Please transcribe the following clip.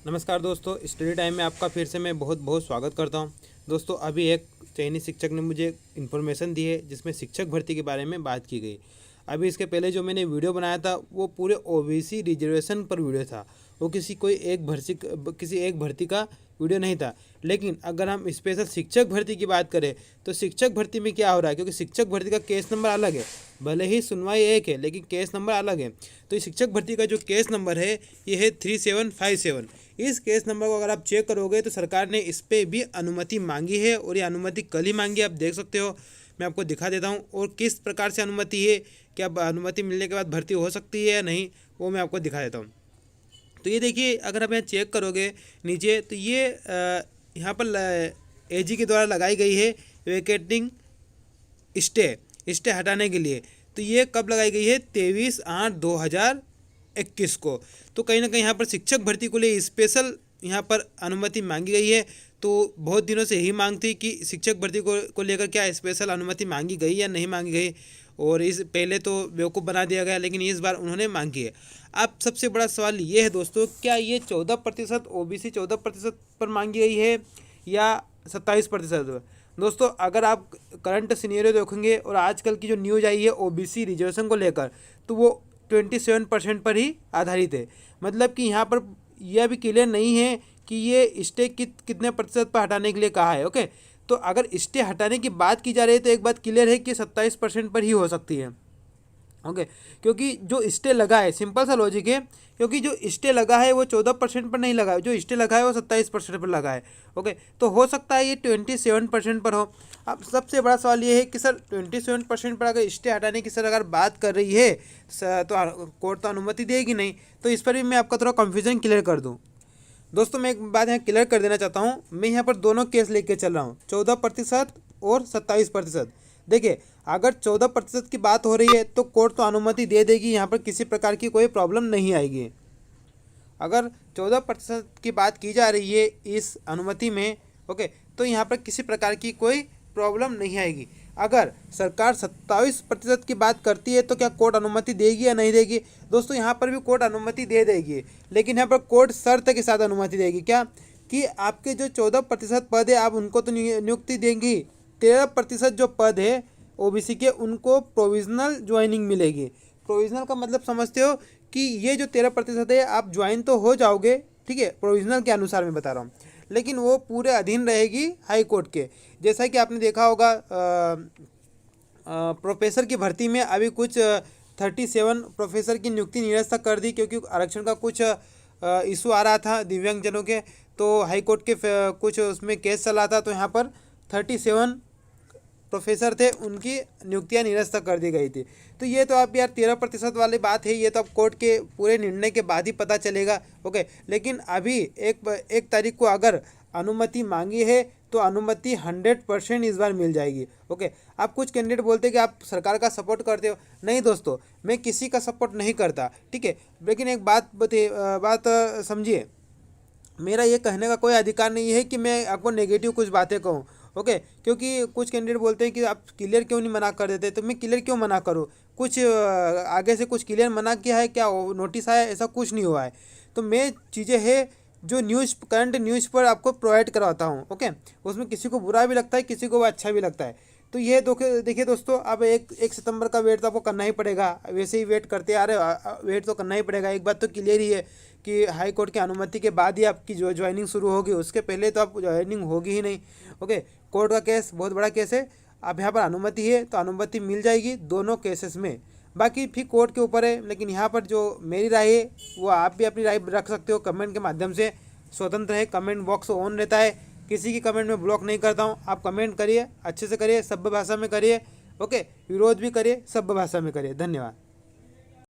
नमस्कार दोस्तों, study time में आपका फिर से मैं बहुत बहुत स्वागत करता हूं। दोस्तों, अभी एक चयनित शिक्षक ने मुझे इन्फॉर्मेशन दी है जिसमें शिक्षक भर्ती के बारे में बात की गई। अभी इसके पहले जो मैंने वीडियो बनाया था वो पूरे ओबीसी रिजर्वेशन पर वीडियो था। वो किसी एक भर्ती का वीडियो नहीं था। लेकिन अगर हम स्पेशल शिक्षक भर्ती की बात करें तो शिक्षक भर्ती में क्या हो रहा है, क्योंकि शिक्षक भर्ती का केस नंबर अलग है। भले ही सुनवाई एक है लेकिन केस नंबर अलग है। तो इस शिक्षक भर्ती का जो केस नंबर है ये है 3757। इस केस नंबर को अगर आप चेक करोगे तो सरकार ने इस पर भी अनुमति मांगी है और ये अनुमति कल ही मांगी है। आप देख सकते हो, मैं आपको दिखा देता हूँ। और किस प्रकार से अनुमति है, क्या अनुमति मिलने के बाद भर्ती हो सकती है या नहीं, वो मैं आपको दिखा देता हूँ। तो ये देखिए, अगर आप यहाँ चेक करोगे नीचे तो ये यहाँ पर एजी के द्वारा लगाई गई है वेकेटिंग स्टे हटाने के लिए। तो ये कब लगाई गई है? 23/8/2021 को। तो कहीं ना कहीं यहाँ पर शिक्षक भर्ती को लिए स्पेशल यहाँ पर अनुमति मांगी गई है। तो बहुत दिनों से यही मांग थी कि शिक्षक भर्ती को लेकर क्या स्पेशल अनुमति मांगी गई या नहीं मांगी गई। और इस पहले तो बेवकूफ़ बना दिया गया, लेकिन इस बार उन्होंने मांगी है। अब सबसे बड़ा सवाल ये है दोस्तों, क्या ये 14% ओबीसी 14% पर मांगी गई है या 27%? दोस्तों, अगर आप करंट सिनेरियो देखेंगे और आजकल की जो न्यूज़ आई है ओबीसी रिजर्वेशन को लेकर, तो वो 27% पर ही आधारित है। मतलब कि यहाँ पर यह भी क्लियर नहीं है कि ये स्टे कितने प्रतिशत पर हटाने के लिए कहा है। ओके, तो अगर स्टे हटाने की बात की जा रही है तो एक बात क्लियर है कि 27% पर ही हो सकती है। ओके, क्योंकि जो स्टे लगा है, सिंपल सा लॉजिक है, क्योंकि जो स्टे लगा है वो 14% पर नहीं लगा है, जो स्टे लगा है वो 27% पर लगा है। ओके, तो हो सकता है ये 27% पर हो। अब सबसे बड़ा सवाल ये है कि सर 27% पर अगर स्टे हटाने की सर अगर बात कर रही है तो कोर्ट तो अनुमति देगी नहीं। तो इस पर भी मैं आपका थोड़ा कन्फ्यूजन क्लियर कर दूँ। दोस्तों, मैं एक बात यहाँ क्लियर कर देना चाहता हूँ। मैं यहाँ पर दोनों केस लेके चल रहा हूँ, 14% और 27%। देखिए, अगर 14% की बात हो रही है तो कोर्ट तो अनुमति दे देगी, यहाँ पर किसी प्रकार की कोई प्रॉब्लम नहीं आएगी। अगर 14% की बात की जा रही है इस अनुमति में, ओके, तो यहाँ पर किसी प्रकार की कोई प्रॉब्लम नहीं आएगी। अगर सरकार 27% की बात करती है तो क्या कोर्ट अनुमति देगी या नहीं देगी? दोस्तों, यहाँ पर भी कोर्ट अनुमति दे देगी, लेकिन यहाँ पर कोर्ट शर्त के साथ अनुमति देगी। क्या? कि आपके जो 14% पद है आप उनको तो नियुक्ति देंगी, 13% जो पद है ओबीसी के उनको प्रोविजनल ज्वाइनिंग मिलेगी। प्रोविजनल का मतलब समझते हो कि ये जो 13% है आप ज्वाइन तो हो जाओगे, ठीक है, प्रोविजनल के अनुसार मैं बता रहा हूँ, लेकिन वो पूरे अधीन रहेगी हाई कोर्ट के। जैसा कि आपने देखा होगा प्रोफेसर की भर्ती में अभी कुछ 37 प्रोफेसर की नियुक्ति निरस्त कर दी, क्योंकि आरक्षण का कुछ इशू आ रहा था दिव्यांगजनों के। तो हाई कोर्ट के कुछ उसमें केस चला था, तो यहाँ पर 37 प्रोफेसर थे, उनकी नियुक्तियां निरस्त कर दी गई थी। तो ये तो आप यार 13% वाली बात है, ये तो अब कोर्ट के पूरे निर्णय के बाद ही पता चलेगा। ओके, लेकिन अभी एक तारीख को अगर अनुमति मांगी है तो अनुमति 100% इस बार मिल जाएगी। ओके, आप कुछ कैंडिडेट बोलते हैं कि आप सरकार का सपोर्ट करते हो। नहीं दोस्तों, मैं किसी का सपोर्ट नहीं करता, ठीक है, लेकिन एक बात समझिए, मेरा ये कहने का कोई अधिकार नहीं है कि मैं आपको नेगेटिव कुछ बातें कहूँ। ओके, क्योंकि कुछ कैंडिडेट बोलते हैं कि आप क्लियर क्यों नहीं मना कर देते, तो मैं क्लियर क्यों मना करूँ? कुछ आगे से कुछ क्लियर मना किया है क्या? नोटिस आया? ऐसा कुछ नहीं हुआ है। तो मैं चीज़ें है जो करंट न्यूज़ पर आपको प्रोवाइड करवाता हूँ। ओके, उसमें किसी को बुरा भी लगता है, किसी को अच्छा भी लगता है। तो ये देखिए दोस्तों, अब 1 सितंबर का वेट तो आपको करना ही पड़ेगा। वैसे ही वेट करते आ रहे हो, वेट तो करना ही पड़ेगा। एक बात तो क्लियर ही है कि हाई कोर्ट की अनुमति के बाद ही आपकी जो ज्वाइनिंग शुरू होगी, उसके पहले तो आप ज्वाइनिंग होगी ही नहीं। ओके, कोर्ट का केस बहुत बड़ा केस है। अब यहाँ पर अनुमति है तो अनुमति मिल जाएगी दोनों केसेस में। बाकी फिर कोर्ट के ऊपर है, लेकिन यहाँ पर जो मेरी राय है वो आप भी अपनी राय रख सकते हो कमेंट के माध्यम से। स्वतंत्र है, कमेंट बॉक्स ऑन रहता है, किसी की कमेंट में ब्लॉक नहीं करता हूँ। आप कमेंट करिए, अच्छे से करिए, सभ्य भाषा में करिए। ओके, विरोध भी करिए, सभ्य भाषा में करिए। धन्यवाद।